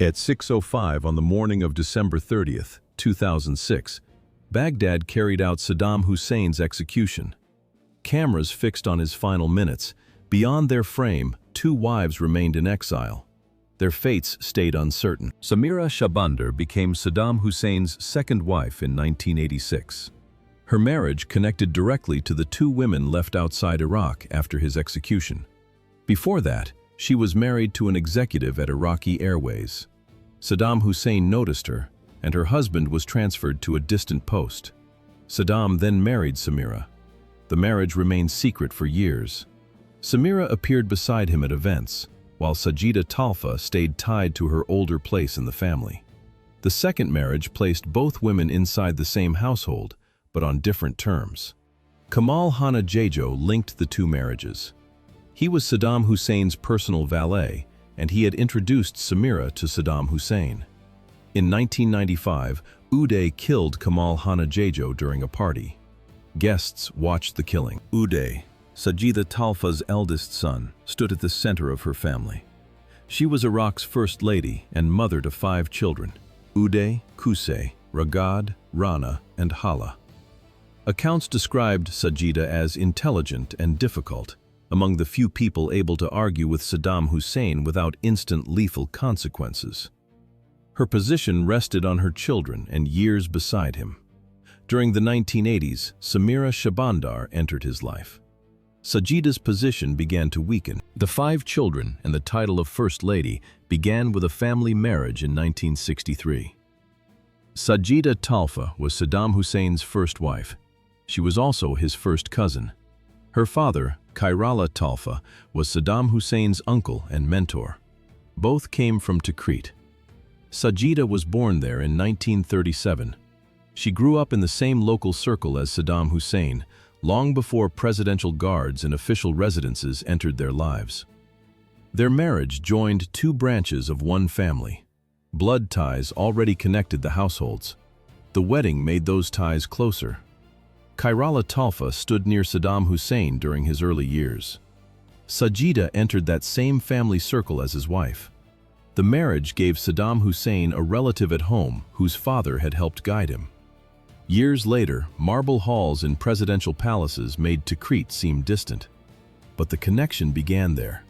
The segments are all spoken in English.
At 6:05 on the morning of December 30th, 2006, Baghdad carried out Saddam Hussein's execution. Cameras fixed on his final minutes. Beyond their frame, two wives remained in exile. Their fates stayed uncertain. Samira Shahbandar became Saddam Hussein's second wife in 1986. Her marriage connected directly to the two women left outside Iraq after his execution. Before that, she was married to an executive at Iraqi Airways. Saddam Hussein noticed her, and her husband was transferred to a distant post. Saddam then married Samira. The marriage remained secret for years. Samira appeared beside him at events, while Sajida Talfah stayed tied to her older place in the family. The second marriage placed both women inside the same household, but on different terms. Kamal Hana Jajo linked the two marriages. He was Saddam Hussein's personal valet, and he had introduced Samira to Saddam Hussein. In 1995, Uday killed Kamal Hana Jajo during a party. Guests watched the killing. Uday, Sajida Talfah's eldest son, stood at the center of her family. She was Iraq's first lady and mother to 5 children: Uday, Qusay, Ragad, Rana, and Hala. Accounts described Sajida as intelligent and difficult, among the few people able to argue with Saddam Hussein without instant lethal consequences. Her position rested on her children and years beside him. During the 1980s, Samira Shahbandar entered his life. Sajida's position began to weaken. The 5 children and the title of First Lady began with a family marriage in 1963. Sajida Talfah was Saddam Hussein's first wife. She was also his first cousin. Her father, Khairallah Talfah, was Saddam Hussein's uncle and mentor. Both came from Tikrit. Sajida was born there in 1937. She grew up in the same local circle as Saddam Hussein, long before presidential guards and official residences entered their lives. Their marriage joined 2 branches of one family. Blood ties already connected the households. The wedding made those ties closer. Khairallah Talfah stood near Saddam Hussein during his early years. Sajida entered that same family circle as his wife. The marriage gave Saddam Hussein a relative at home whose father had helped guide him. Years later, marble halls in presidential palaces made Tikrit seem distant. But the connection began there,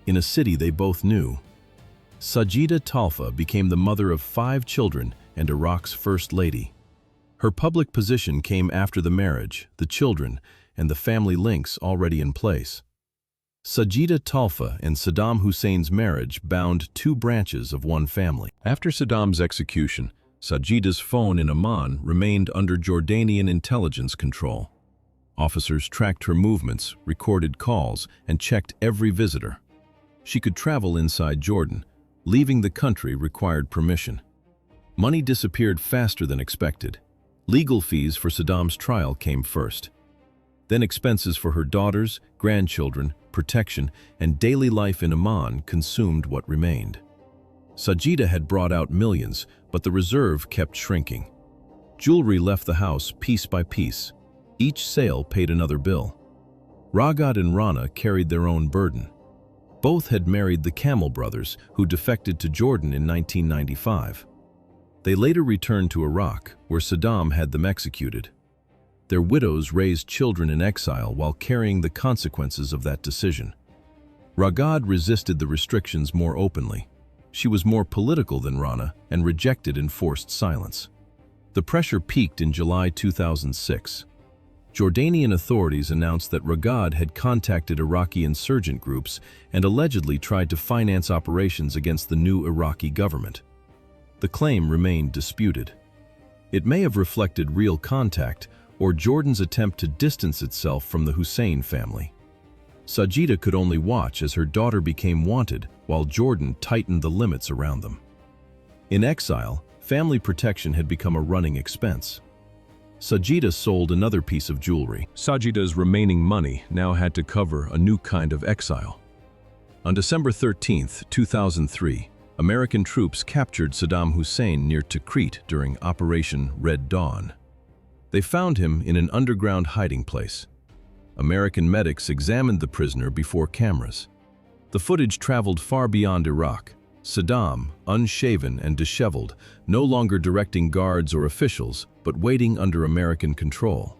in a city they both knew. Sajida Talfah became the mother of 5 children and Iraq's first lady. Her public position came after the marriage, the children, and the family links already in place. Sajida Talfah and Saddam Hussein's marriage bound 2 branches of one family. After Saddam's execution, Sajida's phone in Amman remained under Jordanian intelligence control. Officers tracked her movements, recorded calls, and checked every visitor. She could travel inside Jordan. Leaving the country required permission. Money disappeared faster than expected. Legal fees for Saddam's trial came first. Then expenses for her daughters, grandchildren, protection, and daily life in Amman consumed what remained. Sajida had brought out millions, but the reserve kept shrinking. Jewelry left the house piece by piece. Each sale paid another bill. Ragad and Rana carried their own burden. Both had married the Camel brothers, who defected to Jordan in 1995. They later returned to Iraq, where Saddam had them executed. Their widows raised children in exile while carrying the consequences of that decision. Ragad resisted the restrictions more openly. She was more political than Rana and rejected enforced silence. The pressure peaked in July 2006. Jordanian authorities announced that Ragad had contacted Iraqi insurgent groups and allegedly tried to finance operations against the new Iraqi government. The claim remained disputed. It may have reflected real contact or Jordan's attempt to distance itself from the Hussein family. Sajida could only watch as her daughter became wanted while Jordan tightened the limits around them. In exile, family protection had become a running expense. Sajida sold another piece of jewelry. Sajida's remaining money now had to cover a new kind of exile. On December 13, 2003, American troops captured Saddam Hussein near Tikrit during Operation Red Dawn. They found him in an underground hiding place. American medics examined the prisoner before cameras. The footage traveled far beyond Iraq. Saddam, unshaven and disheveled, no longer directing guards or officials, but waiting under American control.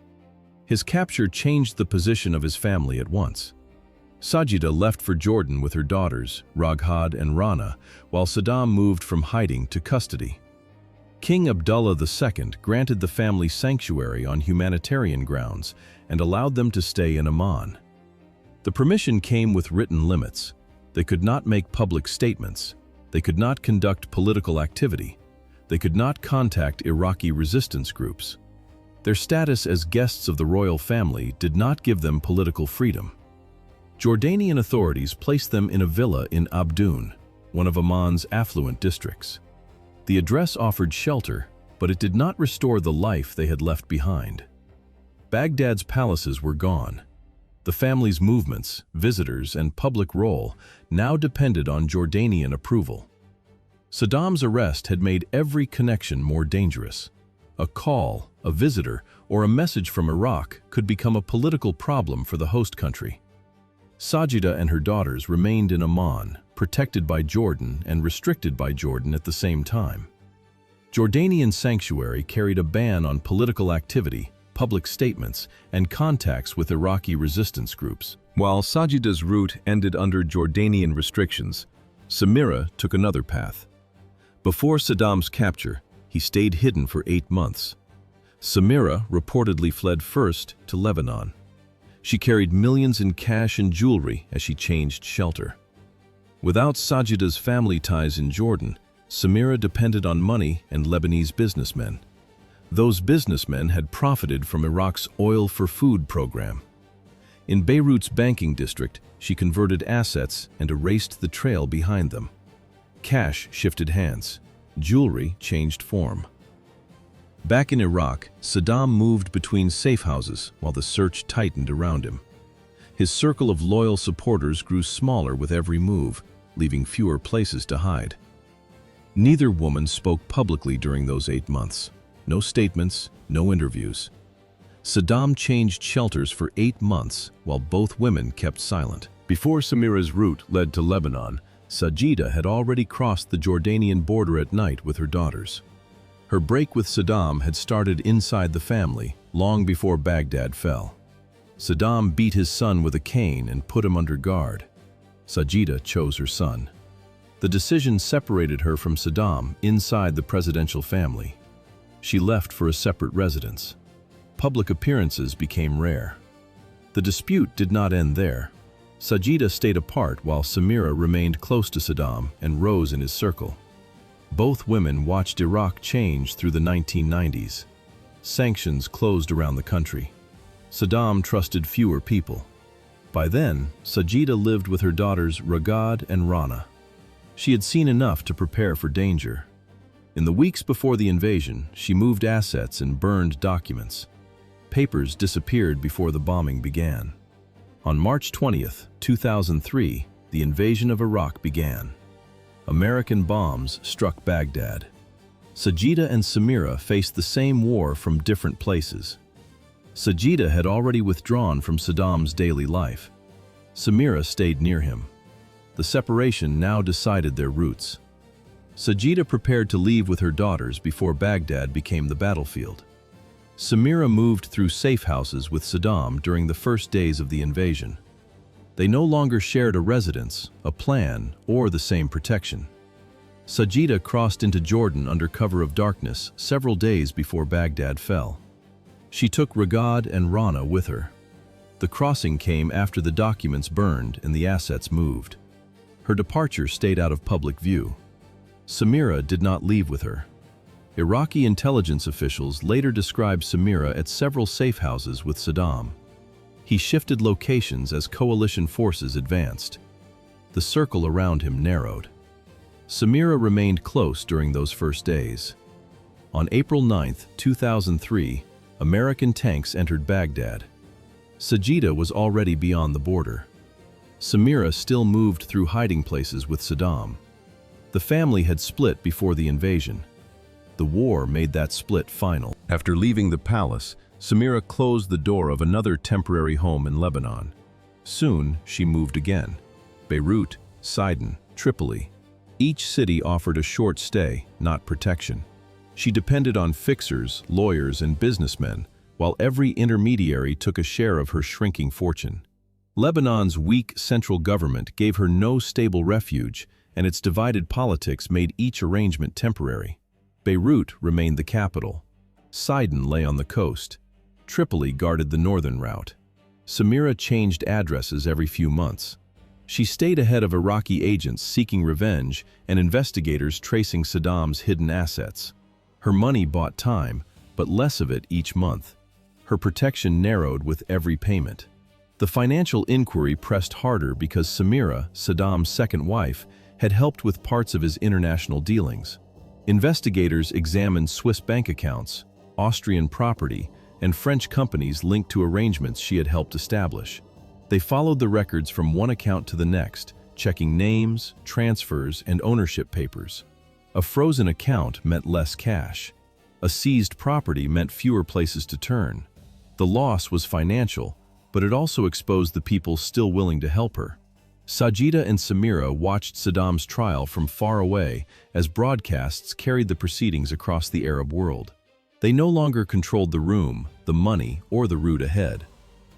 His capture changed the position of his family at once. Sajida left for Jordan with her daughters, Baghdad and Rana, while Saddam moved from hiding to custody. King Abdullah II granted the family sanctuary on humanitarian grounds and allowed them to stay in Amman. The permission came with written limits. They could not make public statements. They could not conduct political activity. They could not contact Iraqi resistance groups. Their status as guests of the royal family did not give them political freedom. Jordanian authorities placed them in a villa in Abdoun, one of Amman's affluent districts. The address offered shelter, but it did not restore the life they had left behind. Baghdad's palaces were gone. The family's movements, visitors, and public role now depended on Jordanian approval. Saddam's arrest had made every connection more dangerous. A call, a visitor, or a message from Iraq could become a political problem for the host country. Sajida and her daughters remained in Amman, protected by Jordan and restricted by Jordan at the same time. Jordanian sanctuary carried a ban on political activity, public statements, and contacts with Iraqi resistance groups. While Sajida's route ended under Jordanian restrictions, Samira took another path. Before Saddam's capture, he stayed hidden for 8 months. Samira reportedly fled first to Lebanon. She carried millions in cash and jewelry as she changed shelter. Without Sajida's family ties in Jordan, Samira depended on money and Lebanese businessmen. Those businessmen had profited from Iraq's oil for food program. In Beirut's banking district, she converted assets and erased the trail behind them. Cash shifted hands. Jewelry changed form. Back in Iraq, Saddam moved between safe houses while the search tightened around him. His circle of loyal supporters grew smaller with every move, leaving fewer places to hide. Neither woman spoke publicly during those 8 months. No statements, no interviews. Saddam changed shelters for 8 months while both women kept silent. Before Samira's route led to Lebanon, Sajida had already crossed the Jordanian border at night with her daughters. Her break with Saddam had started inside the family, long before Baghdad fell. Saddam beat his son with a cane and put him under guard. Sajida chose her son. The decision separated her from Saddam inside the presidential family. She left for a separate residence. Public appearances became rare. The dispute did not end there. Sajida stayed apart while Samira remained close to Saddam and rose in his circle. Both women watched Iraq change through the 1990s. Sanctions closed around the country. Saddam trusted fewer people. By then, Sajida lived with her daughters Baghdad and Rana. She had seen enough to prepare for danger. In the weeks before the invasion, she moved assets and burned documents. Papers disappeared before the bombing began. On March 20th, 2003, the invasion of Iraq began. American bombs struck Baghdad. Sajida and Samira faced the same war from different places. Sajida had already withdrawn from Saddam's daily life. Samira stayed near him. The separation now decided their routes. Sajida prepared to leave with her daughters before Baghdad became the battlefield. Samira moved through safe houses with Saddam during the first days of the invasion. They no longer shared a residence, a plan, or the same protection. Sajida crossed into Jordan under cover of darkness several days before Baghdad fell. She took Baghdad and Rana with her. The crossing came after the documents burned and the assets moved. Her departure stayed out of public view. Samira did not leave with her. Iraqi intelligence officials later described Samira at several safe houses with Saddam. He shifted locations as coalition forces advanced. The circle around him narrowed. Samira remained close during those first days. On April 9, 2003, American tanks entered Baghdad. Sajida was already beyond the border. Samira still moved through hiding places with Saddam. The family had split before the invasion. The war made that split final. After leaving the palace, Samira closed the door of another temporary home in Lebanon. Soon, she moved again. Beirut, Sidon, Tripoli. Each city offered a short stay, not protection. She depended on fixers, lawyers, and businessmen, while every intermediary took a share of her shrinking fortune. Lebanon's weak central government gave her no stable refuge, and its divided politics made each arrangement temporary. Beirut remained the capital. Sidon lay on the coast. Tripoli guarded the northern route. Samira changed addresses every few months. She stayed ahead of Iraqi agents seeking revenge and investigators tracing Saddam's hidden assets. Her money bought time, but less of it each month. Her protection narrowed with every payment. The financial inquiry pressed harder because Samira, Saddam's second wife, had helped with parts of his international dealings. Investigators examined Swiss bank accounts, Austrian property, and French companies linked to arrangements she had helped establish. They followed the records from one account to the next, checking names, transfers, and ownership papers. A frozen account meant less cash. A seized property meant fewer places to turn. The loss was financial, but it also exposed the people still willing to help her. Sajida and Samira watched Saddam's trial from far away as broadcasts carried the proceedings across the Arab world. They no longer controlled the room, the money, or the route ahead.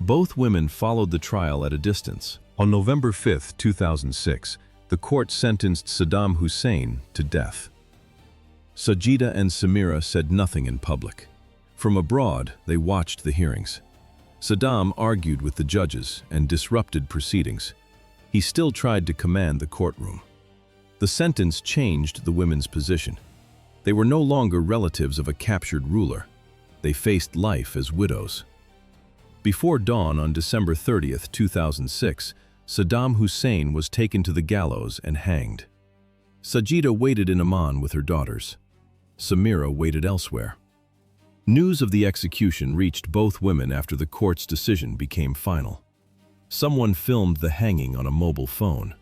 Both women followed the trial at a distance. On November 5, 2006, the court sentenced Saddam Hussein to death. Sajida and Samira said nothing in public. From abroad, they watched the hearings. Saddam argued with the judges and disrupted proceedings. He still tried to command the courtroom. The sentence changed the women's position. They were no longer relatives of a captured ruler. They faced life as widows. Before dawn on December 30, 2006, Saddam Hussein was taken to the gallows and hanged. Sajida waited in Amman with her daughters. Samira waited elsewhere. News of the execution reached both women after the court's decision became final. Someone filmed the hanging on a mobile phone.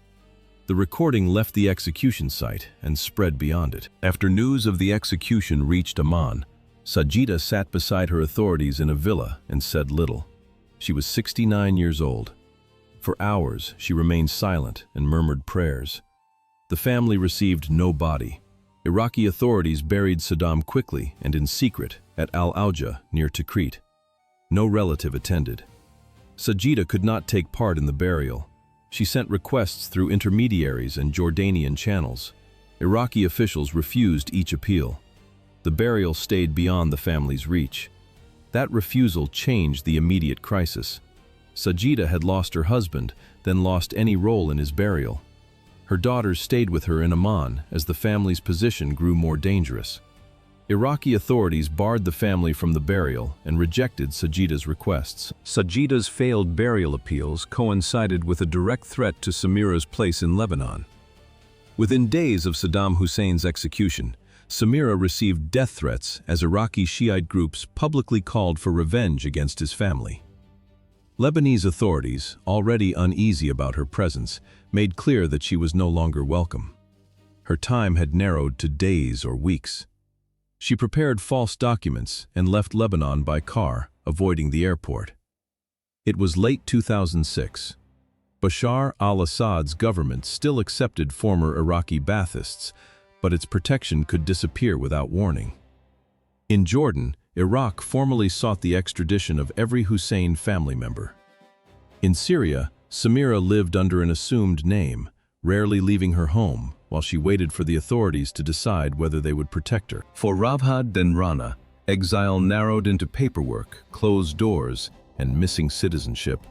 The recording left the execution site and spread beyond it. After news of the execution reached Amman, Sajida sat beside her authorities in a villa and said little. She was 69 years old. For hours, she remained silent and murmured prayers. The family received no body. Iraqi authorities buried Saddam quickly and in secret at Al-Auja near Tikrit. No relative attended. Sajida could not take part in the burial. She sent requests through intermediaries and Jordanian channels. Iraqi officials refused each appeal. The burial stayed beyond the family's reach. That refusal changed the immediate crisis. Sajida had lost her husband, then lost any role in his burial. Her daughters stayed with her in Amman as the family's position grew more dangerous. Iraqi authorities barred the family from the burial and rejected Sajida's requests. Sajida's failed burial appeals coincided with a direct threat to Samira's place in Lebanon. Within days of Saddam Hussein's execution, Samira received death threats as Iraqi Shiite groups publicly called for revenge against his family. Lebanese authorities, already uneasy about her presence, made clear that she was no longer welcome. Her time had narrowed to days or weeks. She prepared false documents and left Lebanon by car, avoiding the airport. It was late 2006. Bashar al-Assad's government still accepted former Iraqi Baathists, but its protection could disappear without warning. In Jordan, Iraq formally sought the extradition of every Hussein family member. In Syria, Samira lived under an assumed name, rarely leaving her home, while she waited for the authorities to decide whether they would protect her. For Ravhad and Rana, exile narrowed into paperwork, closed doors, and missing citizenship.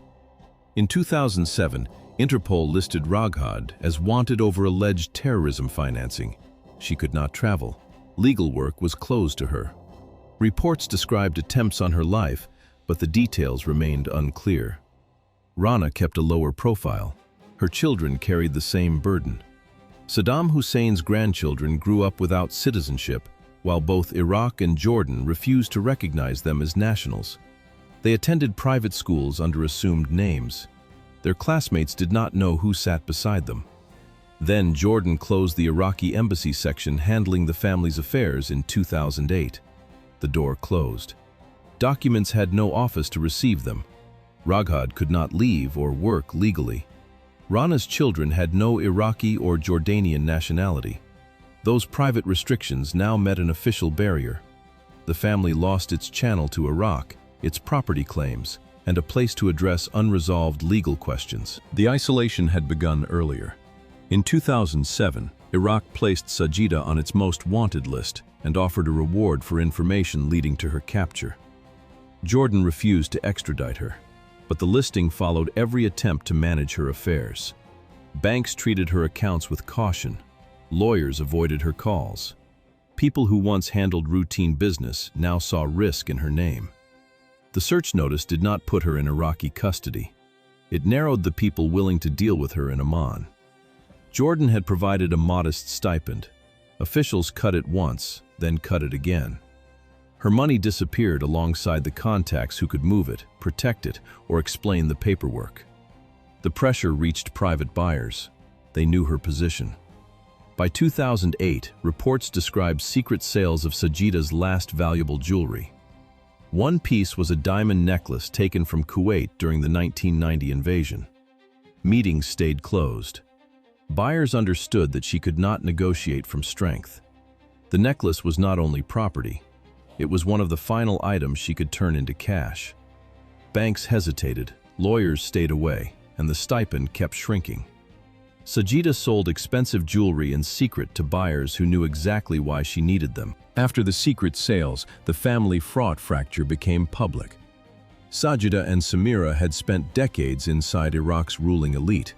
In 2007, Interpol listed Raghad as wanted over alleged terrorism financing. She could not travel. Legal work was closed to her. Reports described attempts on her life, but the details remained unclear. Rana kept a lower profile. Her children carried the same burden. Saddam Hussein's grandchildren grew up without citizenship, while both Iraq and Jordan refused to recognize them as nationals. They attended private schools under assumed names. Their classmates did not know who sat beside them. Then Jordan closed the Iraqi embassy section handling the family's affairs in 2008. The door closed. Documents had no office to receive them. Raghad could not leave or work legally. Rana's children had no Iraqi or Jordanian nationality. Those private restrictions now met an official barrier. The family lost its channel to Iraq, its property claims, and a place to address unresolved legal questions. The isolation had begun earlier. In 2007, Iraq placed Sajida on its most wanted list and offered a reward for information leading to her capture. Jordan refused to extradite her, but the listing followed every attempt to manage her affairs. Banks treated her accounts with caution. Lawyers avoided her calls. People who once handled routine business now saw risk in her name. The search notice did not put her in Iraqi custody. It narrowed the people willing to deal with her in Amman. Jordan had provided a modest stipend. Officials cut it once, then cut it again. Her money disappeared alongside the contacts who could move it, protect it, or explain the paperwork. The pressure reached private buyers. They knew her position. By 2008, reports described secret sales of Sajida's last valuable jewelry. One piece was a diamond necklace taken from Kuwait during the 1990 invasion. Meetings stayed closed. Buyers understood that she could not negotiate from strength. The necklace was not only property, it was one of the final items she could turn into cash. Banks hesitated, lawyers stayed away, and the stipend kept shrinking. Sajida sold expensive jewelry in secret to buyers who knew exactly why she needed them. After the secret sales, the family fraud fracture became public. Sajida and Samira had spent decades inside Iraq's ruling elite.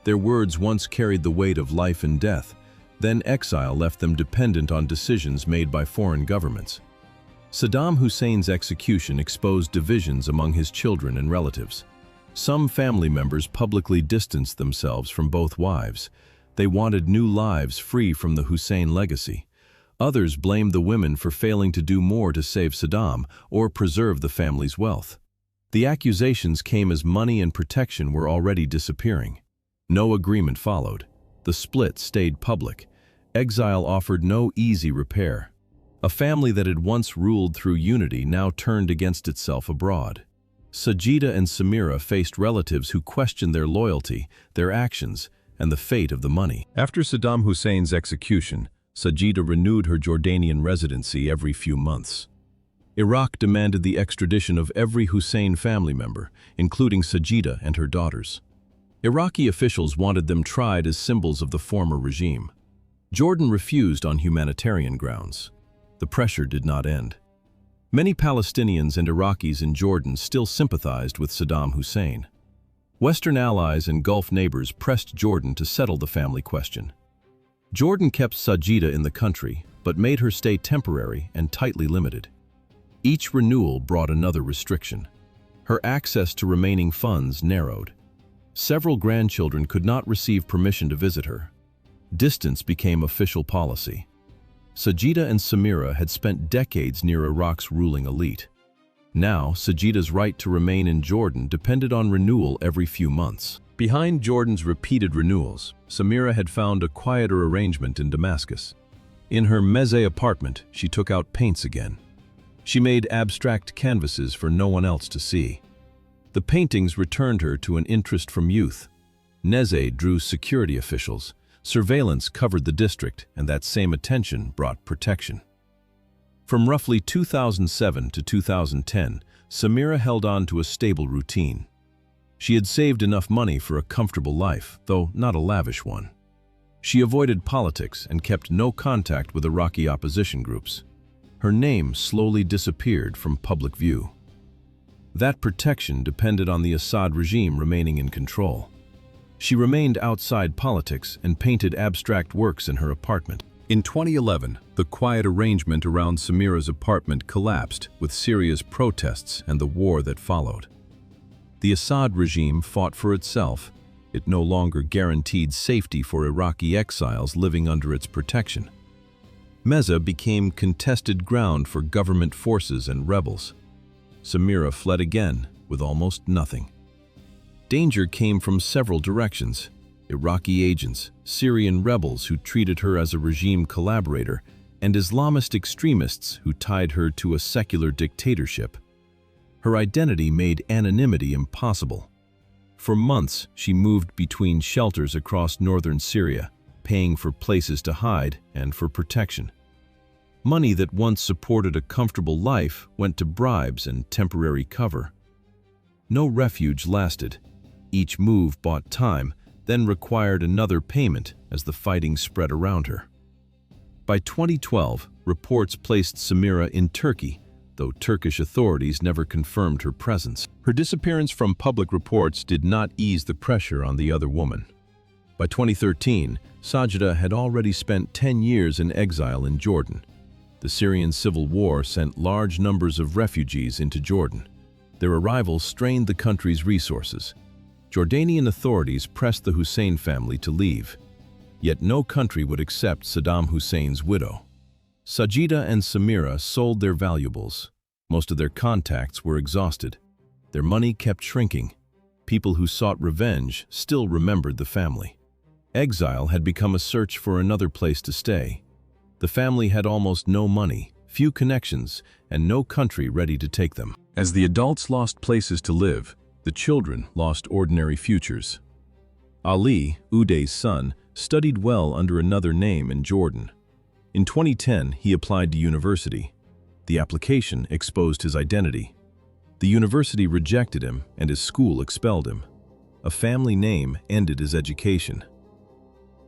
Their words once carried the weight of life and death, then exile left them dependent on decisions made by foreign governments. Saddam Hussein's execution exposed divisions among his children and relatives. Some family members publicly distanced themselves from both wives. They wanted new lives free from the Hussein legacy. Others blamed the women for failing to do more to save Saddam or preserve the family's wealth. The accusations came as money and protection were already disappearing. No agreement followed. The split stayed public. Exile offered no easy repair. A family that had once ruled through unity now turned against itself abroad. Sajida and Samira faced relatives who questioned their loyalty, their actions, and the fate of the money. After Saddam Hussein's execution, Sajida renewed her Jordanian residency every few months. Iraq demanded the extradition of every Hussein family member, including Sajida and her daughters. Iraqi officials wanted them tried as symbols of the former regime. Jordan refused on humanitarian grounds. The pressure did not end. Many Palestinians and Iraqis in Jordan still sympathized with Saddam Hussein. Western allies and Gulf neighbors pressed Jordan to settle the family question. Jordan kept Sajida in the country, but made her stay temporary and tightly limited. Each renewal brought another restriction. Her access to remaining funds narrowed. Several grandchildren could not receive permission to visit her. Distance became official policy. Sajida and Samira had spent decades near Iraq's ruling elite. Now, Sajida's right to remain in Jordan depended on renewal every few months. Behind Jordan's repeated renewals, Samira had found a quieter arrangement in Damascus. In her meze apartment, she took out paints again. She made abstract canvases for no one else to see. The paintings returned her to an interest from youth. Neze drew security officials. Surveillance covered the district, and that same attention brought protection. From roughly 2007 to 2010, Samira held on to a stable routine. She had saved enough money for a comfortable life, though not a lavish one. She avoided politics and kept no contact with Iraqi opposition groups. Her name slowly disappeared from public view. That protection depended on the Assad regime remaining in control. She remained outside politics and painted abstract works in her apartment. In 2011, the quiet arrangement around Samira's apartment collapsed with serious protests and the war that followed. The Assad regime fought for itself. It no longer guaranteed safety for Iraqi exiles living under its protection. Meza became contested ground for government forces and rebels. Samira fled again with almost nothing. Danger came from several directions: Iraqi agents, Syrian rebels who treated her as a regime collaborator, and Islamist extremists who tied her to a secular dictatorship. Her identity made anonymity impossible. For months, she moved between shelters across northern Syria, paying for places to hide and for protection. Money that once supported a comfortable life went to bribes and temporary cover. No refuge lasted. Each move bought time, then required another payment as the fighting spread around her. By 2012, reports placed Samira in Turkey, though Turkish authorities never confirmed her presence. Her disappearance from public reports did not ease the pressure on the other woman. By 2013, Sajida had already spent 10 years in exile in Jordan. The Syrian civil war sent large numbers of refugees into Jordan. Their arrival strained the country's resources. Jordanian authorities pressed the Hussein family to leave. Yet no country would accept Saddam Hussein's widow. Sajida and Samira sold their valuables. Most of their contacts were exhausted. Their money kept shrinking. People who sought revenge still remembered the family. Exile had become a search for another place to stay. The family had almost no money, few connections, and no country ready to take them. As the adults lost places to live, the children lost ordinary futures. Ali, Uday's son, studied well under another name in Jordan. In 2010, he applied to university. The application exposed his identity. The university rejected him and his school expelled him. A family name ended his education.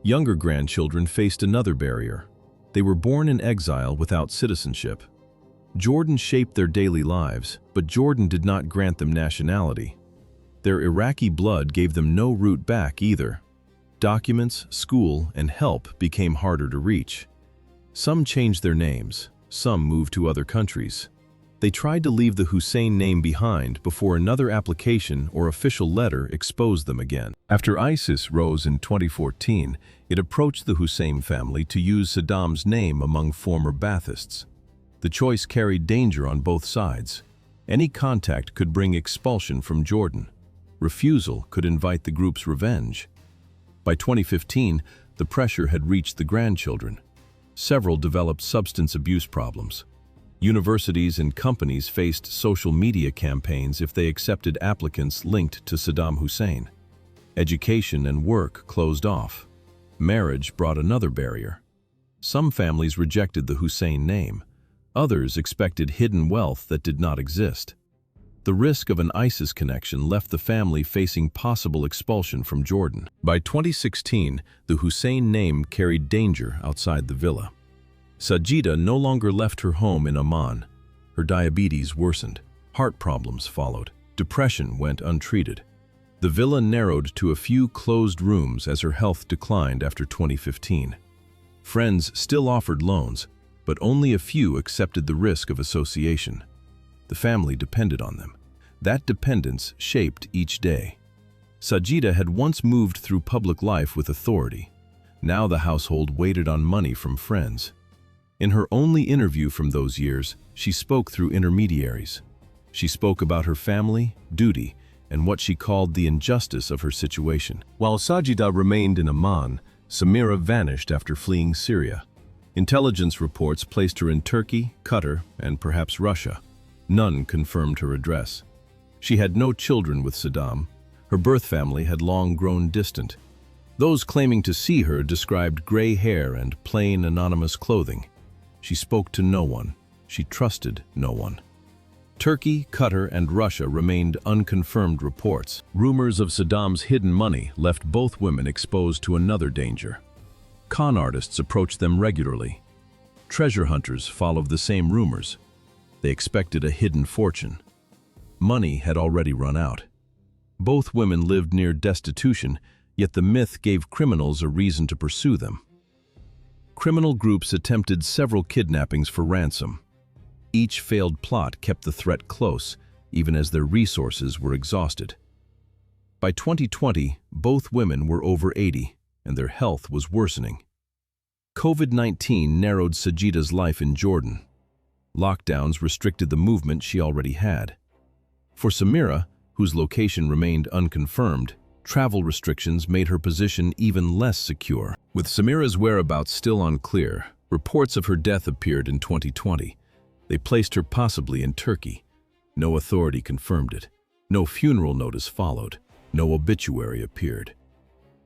Younger grandchildren faced another barrier. They were born in exile without citizenship. Jordan shaped their daily lives, but Jordan did not grant them nationality. Their Iraqi blood gave them no route back either. Documents, school, and help became harder to reach. Some changed their names, some moved to other countries. They tried to leave the Hussein name behind before another application or official letter exposed them again. After ISIS rose in 2014, it approached the Hussein family to use Saddam's name among former Baathists. The choice carried danger on both sides. Any contact could bring expulsion from Jordan. Refusal could invite the group's revenge. By 2015, the pressure had reached the grandchildren. Several developed substance abuse problems. Universities and companies faced social media campaigns if they accepted applicants linked to Saddam Hussein. Education and work closed off. Marriage brought another barrier. Some families rejected the Hussein name. Others expected hidden wealth that did not exist. The risk of an ISIS connection left the family facing possible expulsion from Jordan. By 2016, the Hussein name carried danger outside the villa. Sajida no longer left her home in Amman. Her diabetes worsened. Heart problems followed. Depression went untreated. The villa narrowed to a few closed rooms as her health declined after 2015. Friends still offered loans, but only a few accepted the risk of association. The family depended on them. That dependence shaped each day. Sajida had once moved through public life with authority. Now the household waited on money from friends. In her only interview from those years, she spoke through intermediaries. She spoke about her family, duty, and what she called the injustice of her situation. While Sajida remained in Amman, Samira vanished after fleeing Syria. Intelligence reports placed her in Turkey, Qatar, and perhaps Russia. None confirmed her address. She had no children with Saddam. Her birth family had long grown distant. Those claiming to see her described gray hair and plain, anonymous clothing. She spoke to no one. She trusted no one. Turkey, Qatar, and Russia remained unconfirmed reports. Rumors of Saddam's hidden money left both women exposed to another danger. Con artists approached them regularly. Treasure hunters followed the same rumors. They expected a hidden fortune. Money had already run out. Both women lived near destitution, yet the myth gave criminals a reason to pursue them. Criminal groups attempted several kidnappings for ransom. Each failed plot kept the threat close, even as their resources were exhausted. By 2020, both women were over 80, and their health was worsening. COVID-19 narrowed Sajida's life in Jordan. Lockdowns restricted the movement she already had. For Samira, whose location remained unconfirmed, travel restrictions made her position even less secure. With Samira's whereabouts still unclear, reports of her death appeared in 2020. They placed her possibly in Turkey. No authority confirmed it. No funeral notice followed. No obituary appeared.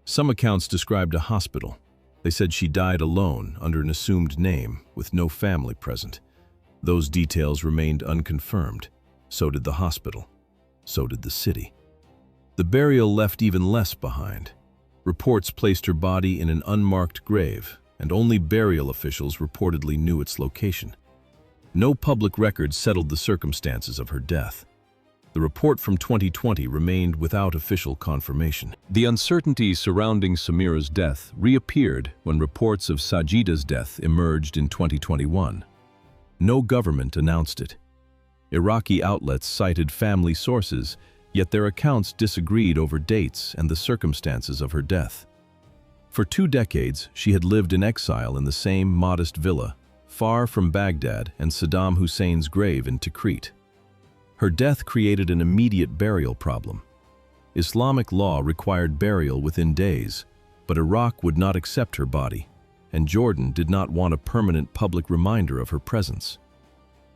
Some accounts described a hospital. They said she died alone under an assumed name with no family present. Those details remained unconfirmed. So did the hospital. So did the city. The burial left even less behind. Reports placed her body in an unmarked grave, and only burial officials reportedly knew its location. No public record settled the circumstances of her death. The report from 2020 remained without official confirmation. The uncertainty surrounding Samira's death reappeared when reports of Sajida's death emerged in 2021. No government announced it. Iraqi outlets cited family sources, yet their accounts disagreed over dates and the circumstances of her death. For 2 decades, she had lived in exile in the same modest villa, far from Baghdad and Saddam Hussein's grave in Tikrit. Her death created an immediate burial problem. Islamic law required burial within days, but Iraq would not accept her body, and Jordan did not want a permanent public reminder of her presence.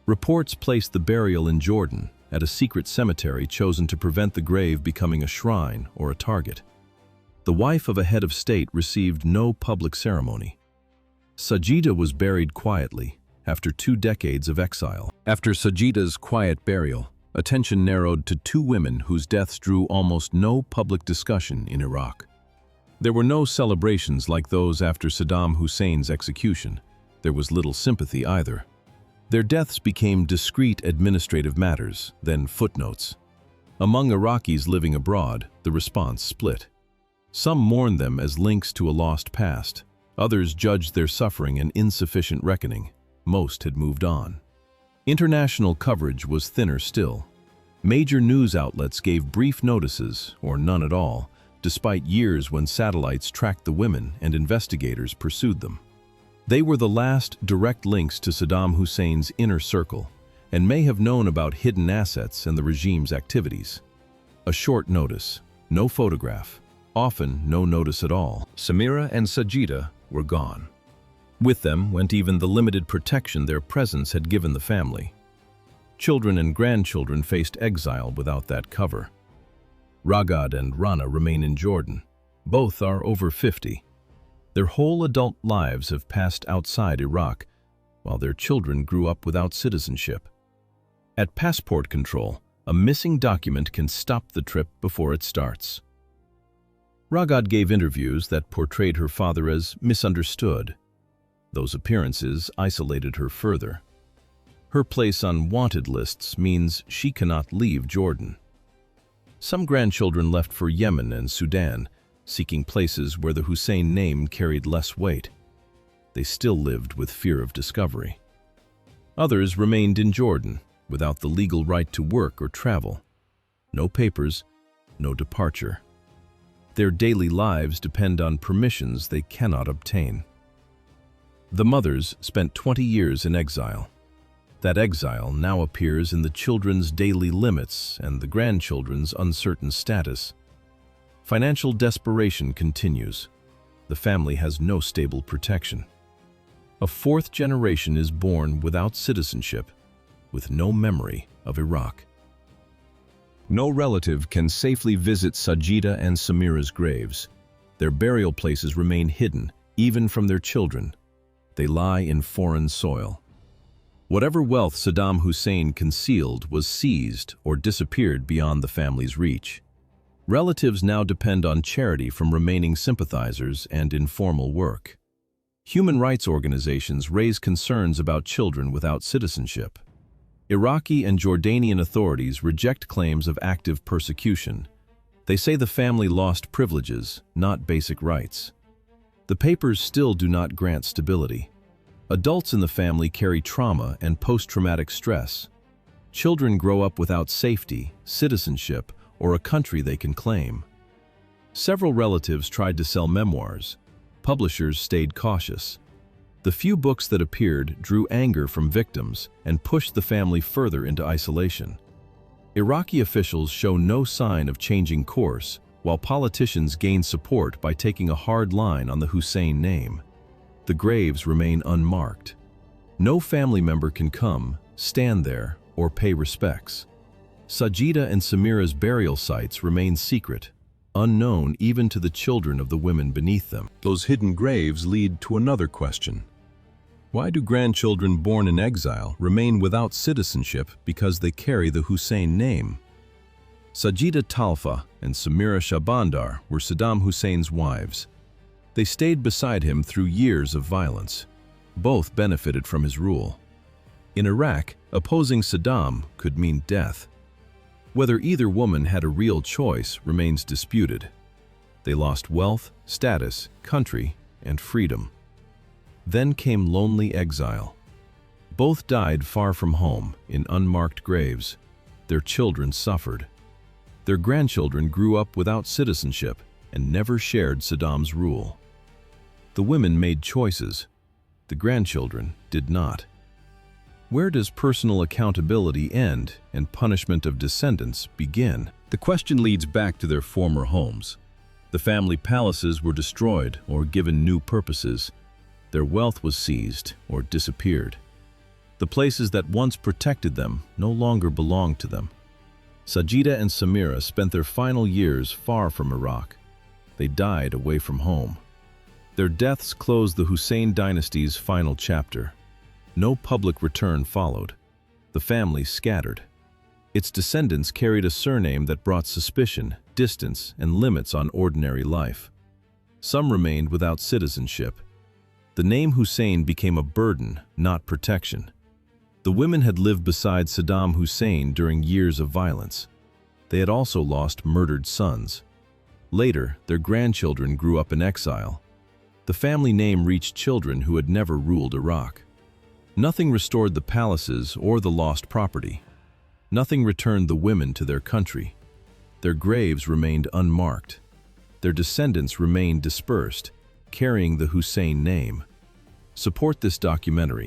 Reports placed the burial in Jordan, at a secret cemetery chosen to prevent the grave becoming a shrine or a target. The wife of a head of state received no public ceremony. Sajida was buried quietly, after 2 decades of exile. After Sajida's quiet burial, attention narrowed to 2 women whose deaths drew almost no public discussion in Iraq. There were no celebrations like those after Saddam Hussein's execution. There was little sympathy either. Their deaths became discrete administrative matters, then footnotes. Among Iraqis living abroad, the response split. Some mourned them as links to a lost past. Others judged their suffering an insufficient reckoning. Most had moved on. International coverage was thinner still. Major news outlets gave brief notices, or none at all, despite years when satellites tracked the women and investigators pursued them. They were the last direct links to Saddam Hussein's inner circle, and may have known about hidden assets and the regime's activities. A short notice, no photograph, often no notice at all. Samira and Sajida were gone. With them went even the limited protection their presence had given the family. Children and grandchildren faced exile without that cover. Ragad and Rana remain in Jordan. Both are over 50. Their whole adult lives have passed outside Iraq, while their children grew up without citizenship. At passport control, a missing document can stop the trip before it starts. Ragad gave interviews that portrayed her father as misunderstood. Those appearances isolated her further. Her place on wanted lists means she cannot leave Jordan. Some grandchildren left for Yemen and Sudan, seeking places where the Hussein name carried less weight. They still lived with fear of discovery. Others remained in Jordan, without the legal right to work or travel. No papers, no departure. Their daily lives depend on permissions they cannot obtain. The mothers spent 20 years in exile. That exile now appears in the children's daily limits and the grandchildren's uncertain status. Financial desperation continues. The family has no stable protection. A 4th generation is born without citizenship, with no memory of Iraq. No relative can safely visit Sajida and Samira's graves. Their burial places remain hidden, even from their children. They lie in foreign soil. Whatever wealth Saddam Hussein concealed was seized or disappeared beyond the family's reach. Relatives now depend on charity from remaining sympathizers and informal work. Human rights organizations raise concerns about children without citizenship. Iraqi and Jordanian authorities reject claims of active persecution. They say the family lost privileges, not basic rights. The papers still do not grant stability. Adults in the family carry trauma and post-traumatic stress. Children grow up without safety, citizenship, or a country they can claim. Several relatives tried to sell memoirs. Publishers stayed cautious. The few books that appeared drew anger from victims and pushed the family further into isolation. Iraqi officials show no sign of changing course, while politicians gain support by taking a hard line on the Hussein name. The graves remain unmarked. No family member can come, stand there, or pay respects. Sajida and Samira's burial sites remain secret, unknown even to the children of the women beneath them. Those hidden graves lead to another question. Why do grandchildren born in exile remain without citizenship because they carry the Hussein name? Sajida Talfah and Samira Shahbandar were Saddam Hussein's wives. They stayed beside him through years of violence. Both benefited from his rule. In Iraq, opposing Saddam could mean death. Whether either woman had a real choice remains disputed. They lost wealth, status, country, and freedom. Then came lonely exile. Both died far from home, in unmarked graves. Their children suffered. Their grandchildren grew up without citizenship and never shared Saddam's rule. The women made choices. The grandchildren did not. Where does personal accountability end and punishment of descendants begin? The question leads back to their former homes. The family palaces were destroyed or given new purposes. Their wealth was seized or disappeared. The places that once protected them no longer belonged to them. Sajida and Samira spent their final years far from Iraq. They died away from home. Their deaths closed the Hussein dynasty's final chapter. No public return followed. The family scattered. Its descendants carried a surname that brought suspicion, distance, and limits on ordinary life. Some remained without citizenship. The name Hussein became a burden, not protection. The women had lived beside Saddam Hussein during years of violence. They had also lost murdered sons. Later, their grandchildren grew up in exile. The family name reached children who had never ruled Iraq. Nothing restored the palaces or the lost property. Nothing returned the women to their country. Their graves remained unmarked. Their descendants remained dispersed, carrying the Hussein name. Support this documentary.